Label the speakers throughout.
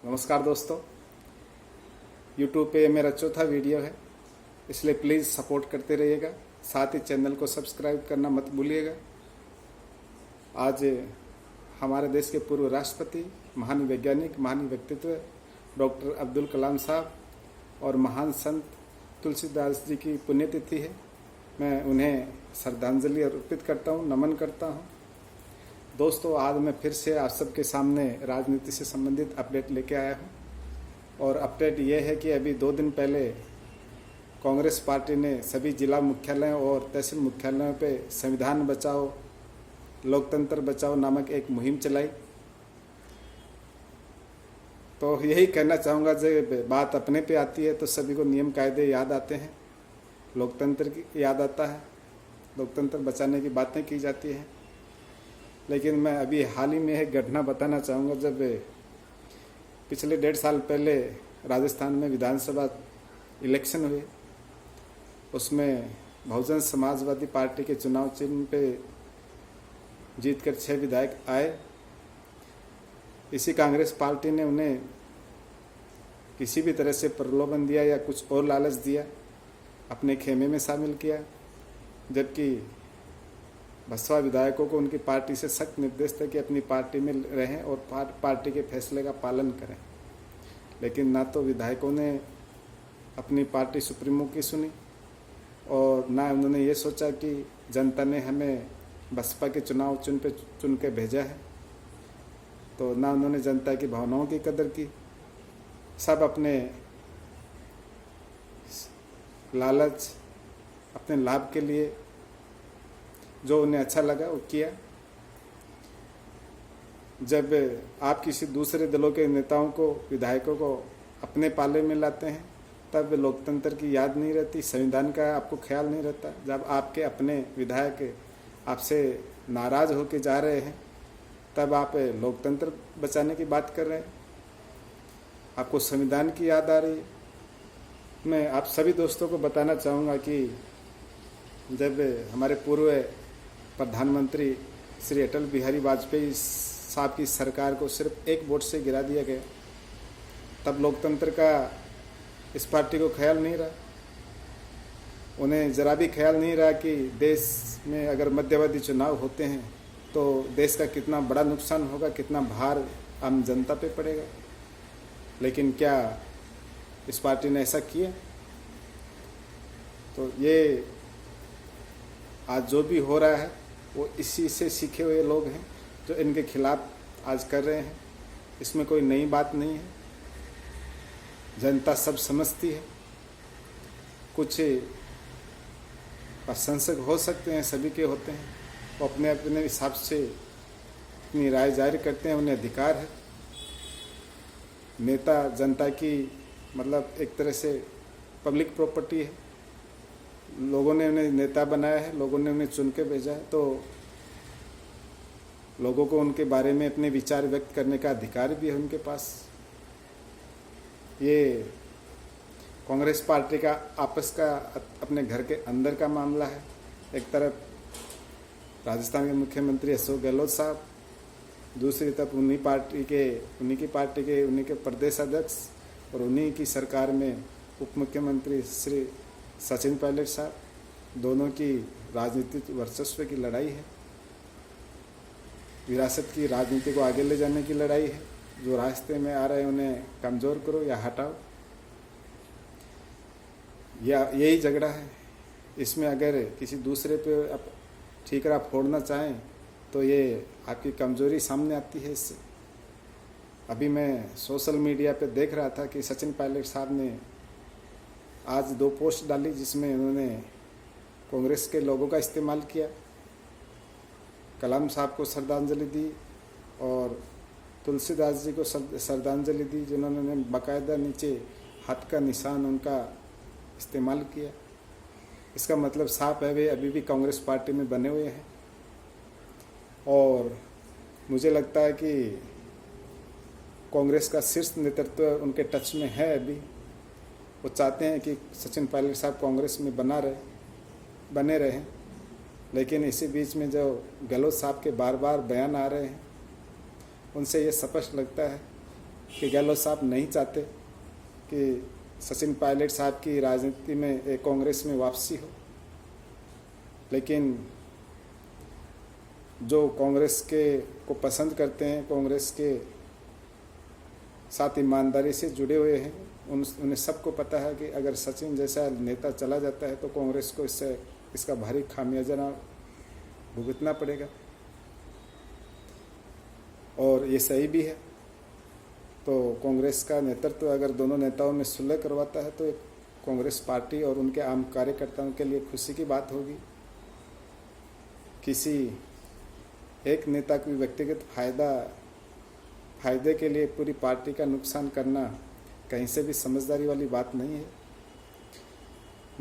Speaker 1: नमस्कार दोस्तों, YouTube पे मेरा चौथा वीडियो है, इसलिए प्लीज़ सपोर्ट करते रहिएगा। साथ ही चैनल को सब्सक्राइब करना मत भूलिएगा। आज हमारे देश के पूर्व राष्ट्रपति, महान वैज्ञानिक, महान व्यक्तित्व डॉक्टर अब्दुल कलाम साहब और महान संत तुलसीदास जी की पुण्यतिथि है। मैं उन्हें श्रद्धांजलि अर्पित करता हूँ, नमन करता हूँ। दोस्तों, आज मैं फिर से आप सबके सामने राजनीति से संबंधित अपडेट लेके आया हूँ और अपडेट ये है कि अभी 2 दिन पहले कांग्रेस पार्टी ने सभी जिला मुख्यालयों और तहसील मुख्यालयों पे संविधान बचाओ, लोकतंत्र बचाओ नामक एक मुहिम चलाई। तो यही कहना चाहूँगा, जब बात अपने पे आती है तो सभी को नियम कायदे याद आते हैं, लोकतंत्र की याद आता है, लोकतंत्र बचाने की बातें की जाती हैं। लेकिन मैं अभी हाल ही में एक घटना बताना चाहूँगा। जब पिछले 1.5 साल पहले राजस्थान में विधानसभा इलेक्शन हुए, उसमें बहुजन समाजवादी पार्टी के चुनाव चिन्ह पे जीतकर 6 विधायक आए। इसी कांग्रेस पार्टी ने उन्हें किसी भी तरह से प्रलोभन दिया या कुछ और लालच दिया, अपने खेमे में शामिल किया, जबकि बसपा विधायकों को उनकी पार्टी से सख्त निर्देश था कि अपनी पार्टी में रहें और पार्टी के फैसले का पालन करें। लेकिन ना तो विधायकों ने अपनी पार्टी सुप्रीमो की सुनी और ना उन्होंने ये सोचा कि जनता ने हमें बसपा के चुनाव चुन के भेजा है, तो ना उन्होंने जनता की भावनाओं की कदर की। सब अपने लालच, अपने लाभ के लिए जो उन्हें अच्छा लगा वो किया। जब आप किसी दूसरे दलों के नेताओं को, विधायकों को अपने पाले में लाते हैं, तब लोकतंत्र की याद नहीं रहती, संविधान का आपको ख्याल नहीं रहता। जब आपके अपने विधायक आपसे नाराज होके जा रहे हैं, तब आप लोकतंत्र बचाने की बात कर रहे हैं, आपको संविधान की याद आ रही है। मैं आप सभी दोस्तों को बताना चाहूँगा कि जब हमारे पूर्व प्रधानमंत्री श्री अटल बिहारी वाजपेयी साहब की सरकार को सिर्फ 1 वोट से गिरा दिया गया, तब लोकतंत्र का इस पार्टी को ख्याल नहीं रहा। उन्हें जरा भी ख्याल नहीं रहा कि देश में अगर मध्यवर्ती चुनाव होते हैं तो देश का कितना बड़ा नुकसान होगा, कितना भार आम जनता पे पड़ेगा। लेकिन क्या इस पार्टी ने ऐसा किया? तो ये आज जो भी हो रहा है वो इसी से सीखे हुए लोग हैं जो इनके खिलाफ आज कर रहे हैं। इसमें कोई नई बात नहीं है, जनता सब समझती है। कुछ प्रशंसक हो सकते हैं, सभी के होते हैं, वो अपने अपने हिसाब से अपनी राय जाहिर करते हैं, उन्हें अधिकार है। नेता जनता की मतलब एक तरह से पब्लिक प्रॉपर्टी है, लोगों ने उन्हें नेता बनाया है, लोगों ने उन्हें चुन के भेजा है, तो लोगों को उनके बारे में अपने विचार व्यक्त करने का अधिकार भी है उनके पास। ये कांग्रेस पार्टी का आपस का अपने घर के अंदर का मामला है। एक तरफ राजस्थान के मुख्यमंत्री अशोक गहलोत साहब, दूसरी तरफ उन्हीं के प्रदेश अध्यक्ष और उन्हीं की सरकार में उप मुख्यमंत्री श्री सचिन पायलट साहब। दोनों की राजनीतिक वर्चस्व की लड़ाई है, विरासत की राजनीति को आगे ले जाने की लड़ाई है। जो रास्ते में आ रहे हैं उन्हें कमज़ोर करो या हटाओ, या यही झगड़ा है। इसमें अगर किसी दूसरे पे आप ठीकरा फोड़ना चाहें तो ये आपकी कमज़ोरी सामने आती है। इससे अभी मैं सोशल मीडिया पे देख रहा था कि सचिन पायलट साहब ने आज 2 पोस्ट डाली जिसमें उन्होंने कांग्रेस के लोगों का इस्तेमाल किया, कलाम साहब को श्रद्धांजलि दी और तुलसीदास जी को श्रद्धांजलि दी, जिन्होंने बाकायदा नीचे हाथ का निशान उनका इस्तेमाल किया। इसका मतलब साफ है वे अभी भी कांग्रेस पार्टी में बने हुए हैं। और मुझे लगता है कि कांग्रेस का शीर्ष नेतृत्व उनके टच में है अभी। वो चाहते हैं कि सचिन पायलट साहब कांग्रेस में बने रहें। लेकिन इसी बीच में जो गहलोत साहब के बार बार बयान आ रहे हैं, उनसे ये स्पष्ट लगता है कि गहलोत साहब नहीं चाहते कि सचिन पायलट साहब की राजनीति में कांग्रेस में वापसी हो, लेकिन जो कांग्रेस के को पसंद करते हैं, कांग्रेस के साथ ईमानदारी से जुड़े हुए हैं, उन्हें सबको पता है कि अगर सचिन जैसा नेता चला जाता है तो कांग्रेस को इसका भारी खामियाजा भुगतना पड़ेगा, और ये सही भी है। तो कांग्रेस का नेतृत्व अगर दोनों नेताओं में सुलह करवाता है तो कांग्रेस पार्टी और उनके आम कार्यकर्ताओं के लिए खुशी की बात होगी। किसी एक नेता की व्यक्तिगत फायदे के लिए पूरी पार्टी का नुकसान करना कहीं से भी समझदारी वाली बात नहीं है।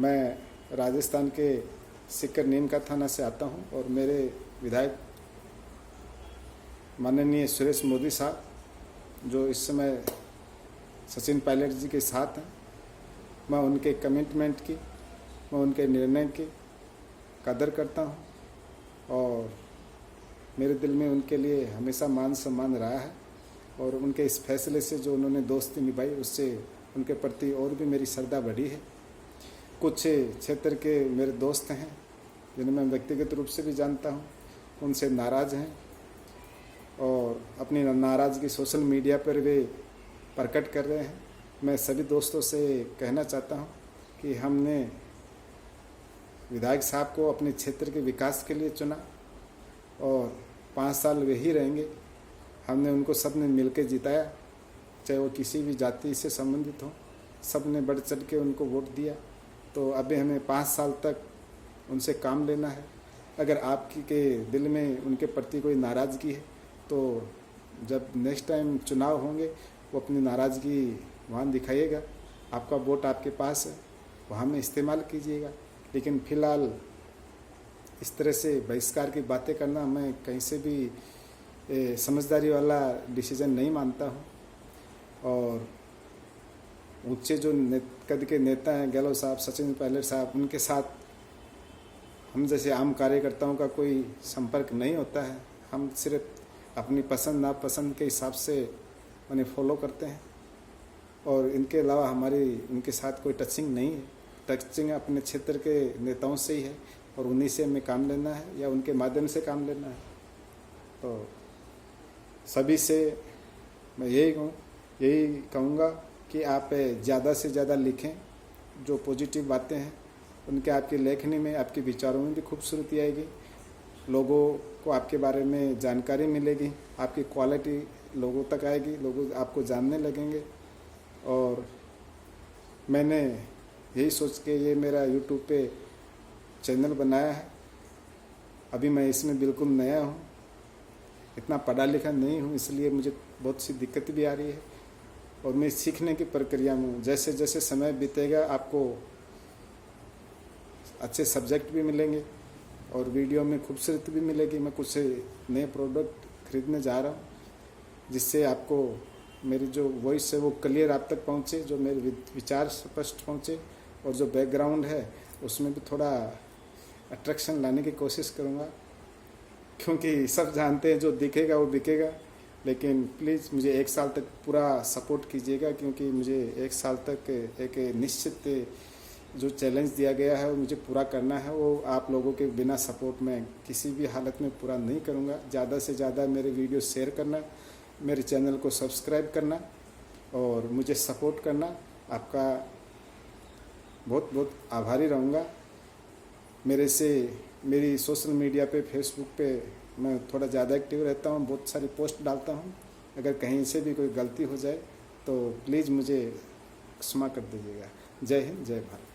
Speaker 1: मैं राजस्थान के सीकर नीमका थाना से आता हूं और मेरे विधायक माननीय सुरेश मोदी साहब जो इस समय सचिन पायलट जी के साथ हैं, मैं उनके कमिटमेंट की, मैं उनके निर्णय की कदर करता हूं और मेरे दिल में उनके लिए हमेशा मान सम्मान रहा है, और उनके इस फैसले से जो उन्होंने दोस्ती निभाई उससे उनके प्रति और भी मेरी श्रद्धा बढ़ी है। कुछ क्षेत्र के मेरे दोस्त हैं जिन्हें मैं व्यक्तिगत रूप से भी जानता हूं, उनसे नाराज़ हैं और अपनी नाराज़गी सोशल मीडिया पर वे प्रकट कर रहे हैं। मैं सभी दोस्तों से कहना चाहता हूं कि हमने विधायक साहब को अपने क्षेत्र के विकास के लिए चुना और 5 साल वे ही रहेंगे। हमने उनको सब ने मिल के जिताया, चाहे वो किसी भी जाति से संबंधित हो, सब ने बढ़ चढ़ के उनको वोट दिया। तो अभी हमें 5 साल तक उनसे काम लेना है। अगर आपकी के दिल में उनके प्रति कोई नाराज़गी है तो जब नेक्स्ट टाइम चुनाव होंगे वो अपनी नाराज़गी वहाँ दिखाइएगा। आपका वोट आपके पास है, वहाँ में इस्तेमाल कीजिएगा। लेकिन फ़िलहाल इस तरह से बहिष्कार की बातें करना मैं कहीं से भी समझदारी वाला डिसीजन नहीं मानता हूँ। और ऊंचे जो कद के नेता हैं गहलोत साहब, सचिन पायलट साहब, उनके साथ हम जैसे आम कार्यकर्ताओं का कोई संपर्क नहीं होता है। हम सिर्फ अपनी पसंद नापसंद के हिसाब से उन्हें फॉलो करते हैं और इनके अलावा हमारी उनके साथ कोई टचिंग नहीं है। टचिंग अपने क्षेत्र के नेताओं से ही है और उन्हीं से हमें काम लेना है या उनके माध्यम से काम लेना है। तो सभी से मैं यही कहूँगा कि आप ज़्यादा से ज़्यादा लिखें, जो पॉजिटिव बातें हैं उनके आपकी लेखनी में, आपके विचारों में भी खूबसूरती आएगी, लोगों को आपके बारे में जानकारी मिलेगी, आपकी क्वालिटी लोगों तक आएगी, लोग आपको जानने लगेंगे। और मैंने यही सोच के ये मेरा यूट्यूब पे चैनल बनाया है। अभी मैं इसमें बिल्कुल नया हूँ, इतना पढ़ा लिखा नहीं हूँ, इसलिए मुझे बहुत सी दिक्कत भी आ रही है और मैं सीखने की प्रक्रिया में हूँ। जैसे जैसे समय बीतेगा आपको अच्छे सब्जेक्ट भी मिलेंगे और वीडियो में खूबसूरती भी मिलेगी। मैं कुछ नए प्रोडक्ट खरीदने जा रहा हूँ जिससे आपको मेरी जो वॉइस है वो क्लियर आप तक पहुँचे, जो मेरे विचार स्पष्ट पहुँचे, और जो बैकग्राउंड है उसमें भी थोड़ा अट्रैक्शन लाने की कोशिश करूँगा, क्योंकि सब जानते हैं जो दिखेगा वो बिकेगा। लेकिन प्लीज़ मुझे 1 साल तक पूरा सपोर्ट कीजिएगा, क्योंकि मुझे 1 साल तक एक निश्चित जो चैलेंज दिया गया है वो मुझे पूरा करना है। वो आप लोगों के बिना सपोर्ट में किसी भी हालत में पूरा नहीं करूँगा। ज़्यादा से ज़्यादा मेरे वीडियो शेयर करना, मेरे चैनल को सब्सक्राइब करना और मुझे सपोर्ट करना। आपका बहुत बहुत आभारी रहूँगा। मेरी सोशल मीडिया पे, फेसबुक पे मैं थोड़ा ज़्यादा एक्टिव रहता हूँ, बहुत सारी पोस्ट डालता हूँ। अगर कहीं से भी कोई गलती हो जाए तो प्लीज़ मुझे क्षमा कर दीजिएगा। जय हिंद, जय भारत।